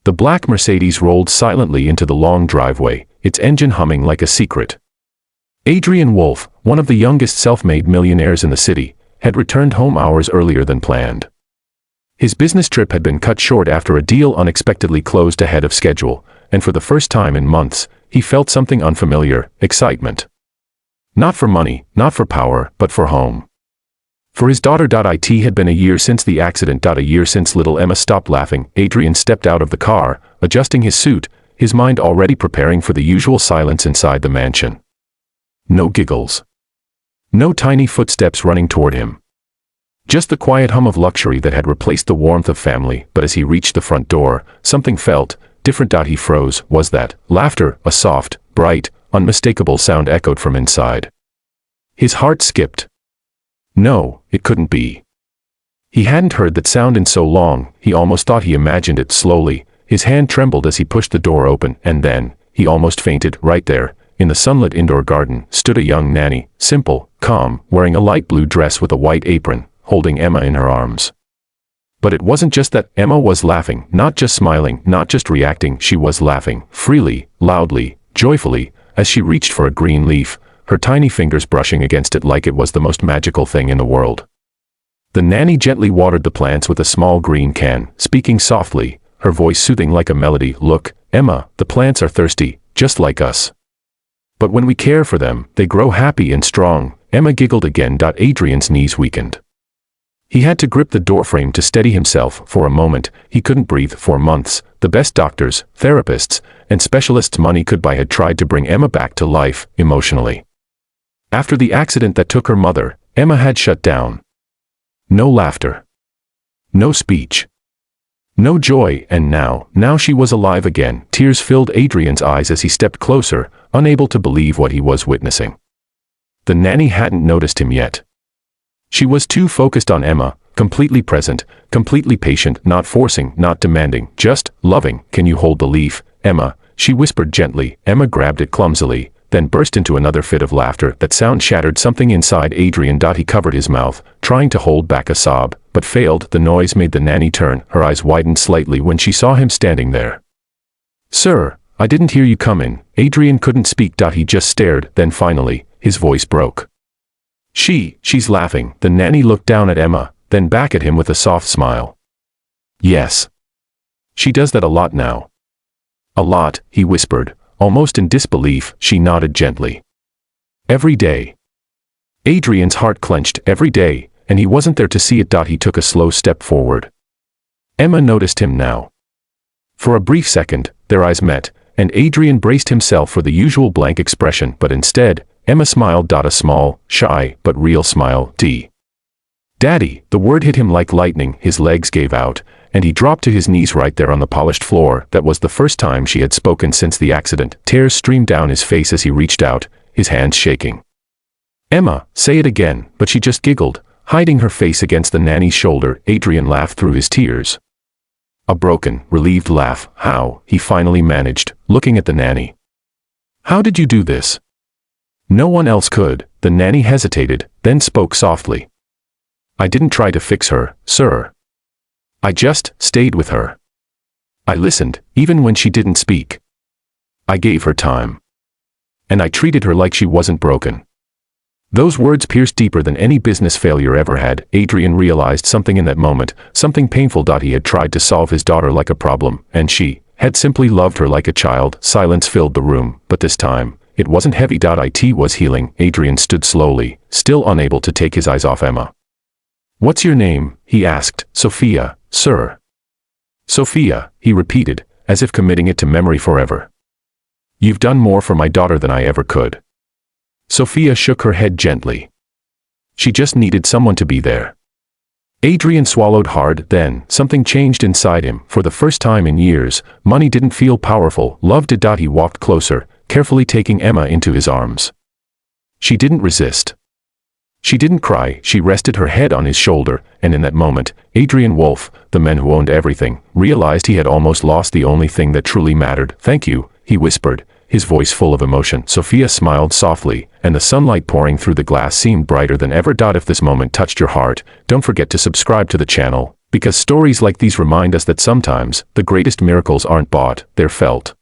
The black Mercedes rolled silently into the long driveway, its engine humming like a secret. Adrian Wolf, one of the youngest self-made millionaires in the city, had returned home hours earlier than planned. His business trip had been cut short after a deal unexpectedly closed ahead of schedule, and for the first time in months, he felt something unfamiliar: excitement. Not for money, not for power, but for home. For his daughter. It had been a year since the accident. A year since little Emma stopped laughing. Adrian stepped out of the car, adjusting his suit, his mind already preparing for the usual silence inside the mansion. No giggles. No tiny footsteps running toward him. Just the quiet hum of luxury that had replaced the warmth of family. But as he reached the front door, something felt different. He froze. Was that laughter? A soft, bright, unmistakable sound echoed from inside. His heart skipped. No, it couldn't be. He hadn't heard that sound in so long. He almost thought he imagined it. Slowly, his hand trembled as he pushed the door open, and then he almost fainted. Right there, in the sunlit indoor garden, stood a young nanny, simple, calm, wearing a light blue dress with a white apron, holding Emma in her arms. But it wasn't just that. Emma was laughing, not just smiling, not just reacting. She was laughing, freely, loudly, joyfully, as she reached for a green leaf, her tiny fingers brushing against it like it was the most magical thing in the world. The nanny gently watered the plants with a small green can, speaking softly, her voice soothing like a melody. Look, Emma, the plants are thirsty, just like us. But when we care for them, they grow happy and strong. Emma giggled again. Adrian's knees weakened. He had to grip the doorframe to steady himself. For a moment, he couldn't breathe. For months, the best doctors, therapists, and specialists money could buy had tried to bring Emma back to life, emotionally. After the accident that took her mother, Emma had shut down. No laughter. No speech. No joy. And now she was alive again. Tears filled Adrian's eyes as he stepped closer, unable to believe what he was witnessing. The nanny hadn't noticed him yet. She was too focused on Emma, completely present, completely patient, not forcing, not demanding, just loving. Can you hold the leaf, Emma? She whispered gently. Emma grabbed it clumsily, then burst into another fit of laughter. That sound shattered something inside Adrian. He covered his mouth, trying to hold back a sob, but failed. The noise made the nanny turn. Her eyes widened slightly when she saw him standing there. Sir, I didn't hear you come in. Adrian couldn't speak. He just stared. Then finally, his voice broke. She's laughing. The nanny looked down at Emma, then back at him with a soft smile. Yes. She does that a lot now. A lot, he whispered, almost in disbelief. She nodded gently. Every day. Adrian's heart clenched. Every day, and he wasn't there to see it. He took a slow step forward. Emma noticed him now. For a brief second, their eyes met, and Adrian braced himself for the usual blank expression, but instead, Emma smiled. A small, shy, but real smile. Daddy, the word hit him like lightning. His legs gave out, and he dropped to his knees right there on the polished floor. That was the first time she had spoken since the accident. Tears streamed down his face as he reached out, his hands shaking. Emma, say it again, but she just giggled, hiding her face against the nanny's shoulder. Adrian laughed through his tears. A broken, relieved laugh. How? He finally managed, looking at the nanny. How did you do this? No one else could. The nanny hesitated, then spoke softly. I didn't try to fix her, sir. I just stayed with her. I listened, even when she didn't speak. I gave her time. And I treated her like she wasn't broken. Those words pierced deeper than any business failure ever had. Adrian realized something in that moment, something painful. He had tried to solve his daughter like a problem, and she had simply loved her like a child. Silence filled the room, but this time, it wasn't heavy. It was healing. Adrian stood slowly, still unable to take his eyes off Emma. What's your name? He asked. Sophia, sir. Sophia, he repeated, as if committing it to memory forever. You've done more for my daughter than I ever could. Sophia shook her head gently. She just needed someone to be there. Adrian swallowed hard. Then, something changed inside him. For the first time in years, money didn't feel powerful. Love did. He walked closer, carefully taking Emma into his arms. She didn't resist. She didn't cry. She rested her head on his shoulder, and in that moment, Adrian Wolf, the man who owned everything, realized he had almost lost the only thing that truly mattered. Thank you, he whispered, his voice full of emotion. Sophia smiled softly, and the sunlight pouring through the glass seemed brighter than ever. If this moment touched your heart, don't forget to subscribe to the channel, Because stories like these remind us that sometimes, the greatest miracles aren't bought, they're felt.